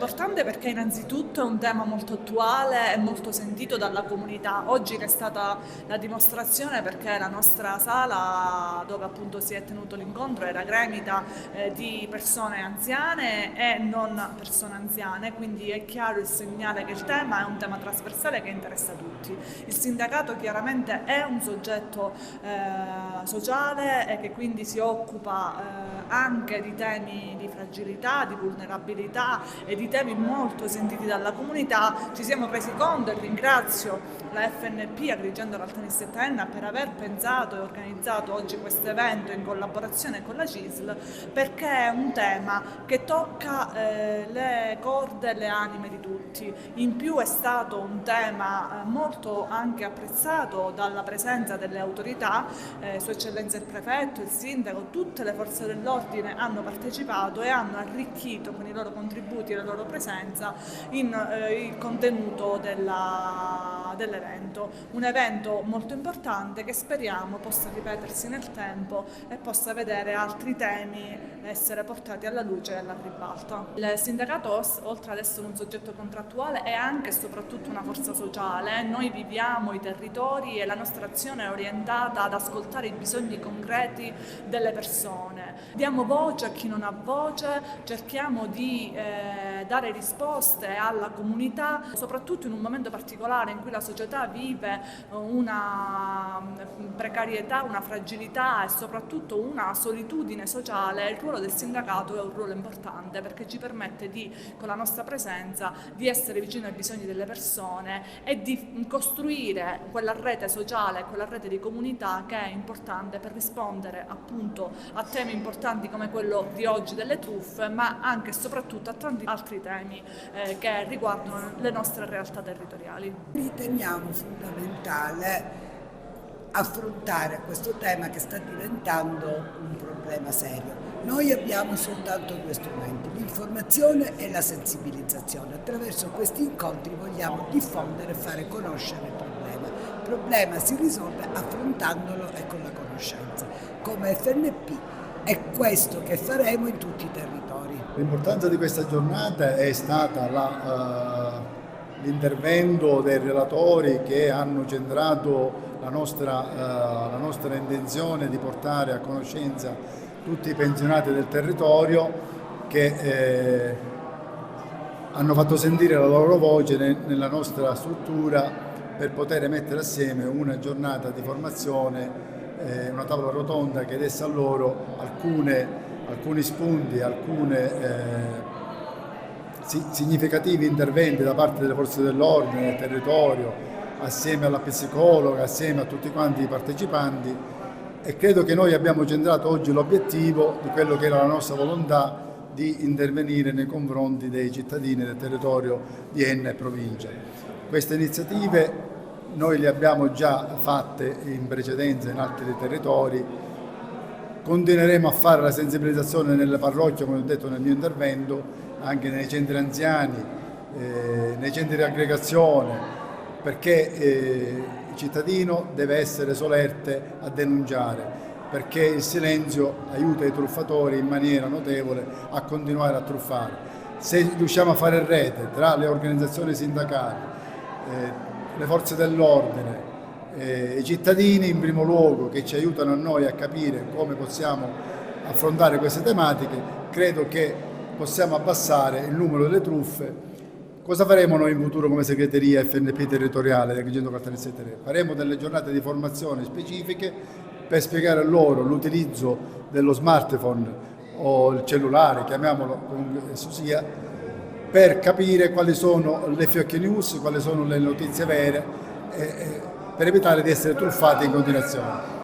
importante perché innanzitutto è un tema molto attuale e molto sentito dalla comunità. Oggi che è stata la dimostrazione, perché la nostra sala dove appunto si è tenuto l'incontro era gremita di persone anziane e non persone anziane, quindi è chiaro il segnale che il tema è un tema trasversale che interessa tutti. Il sindacato chiaramente è un soggetto sociale e che quindi si occupa anche di temi di fragilità, di vulnerabilità e di temi molto sentiti dalla comunità. Ci siamo resi conto, e ringrazio la FNP Agrigento Tennis Tenna per aver pensato e organizzato oggi questo evento in collaborazione con la CISL, perché è un tema che tocca le corde e le anime di tutti. In più è stato un tema molto anche apprezzato dalla presenza delle autorità, Sua Eccellenza il Prefetto, il Sindaco, tutte le forze dell'ordine hanno partecipato e hanno arricchito con i loro contributi e la loro presenza il contenuto dell'evento. Un evento molto importante che speriamo possa ripetersi nel tempo e possa vedere altri temi essere portati alla luce e alla ribalta. Il sindacato, oltre ad essere un soggetto contrattuale, è anche e soprattutto una forza sociale. Noi viviamo i territori e la nostra azione è orientata ad ascoltare i bisogni concreti delle persone. Diamo voce a chi non ha voce, cerchiamo di dare risposte alla comunità, soprattutto in un momento particolare in cui la società vive una precarietà, una fragilità e soprattutto una solitudine sociale. Il ruolo del sindacato è un ruolo importante perché ci permette con la nostra presenza, di essere vicino ai bisogni delle persone e di costruire quella rete sociale, quella rete di comunità che è importante per rispondere appunto a temi importanti come quello di oggi delle truffe, ma anche e soprattutto a tanti altri temi che riguardano le nostre realtà territoriali. Riteniamo fondamentale affrontare questo tema che sta diventando un problema serio. Noi abbiamo soltanto due strumenti, l'informazione e la sensibilizzazione. Attraverso questi incontri vogliamo diffondere e fare conoscere il problema. Il problema si risolve affrontandolo e con la conoscenza. Come FNP è questo che faremo in tutti i territori. L'importanza di questa giornata è stata l'intervento dei relatori che hanno centrato la nostra intenzione di portare a conoscenza tutti i pensionati del territorio che hanno fatto sentire la loro voce nella nostra struttura per poter mettere assieme una giornata di formazione, una tavola rotonda che desse a loro alcuni spunti, alcuni significativi interventi da parte delle forze dell'ordine, del territorio, assieme alla psicologa, assieme a tutti quanti i partecipanti, e credo che noi abbiamo centrato oggi l'obiettivo di quello che era la nostra volontà di intervenire nei confronti dei cittadini del territorio di Enna e provincia. Queste iniziative noi le abbiamo già fatte in precedenza in altri territori, continueremo a fare la sensibilizzazione nelle parrocchie, come ho detto nel mio intervento, anche nei centri anziani, nei centri di aggregazione, perché il cittadino deve essere solerte a denunciare, perché il silenzio aiuta i truffatori in maniera notevole a continuare a truffare. Se riusciamo a fare rete tra le organizzazioni sindacali, le forze dell'ordine, i cittadini in primo luogo, che ci aiutano a noi a capire come possiamo affrontare queste tematiche, credo che possiamo abbassare il numero delle truffe. Cosa faremo noi in futuro come segreteria FNP territoriale di Agrigento Caltanissetta e Terre? Faremo delle giornate di formazione specifiche per spiegare a loro l'utilizzo dello smartphone o il cellulare, chiamiamolo come esso sia, per capire quali sono le fake news, quali sono le notizie vere, per evitare di essere truffati in continuazione.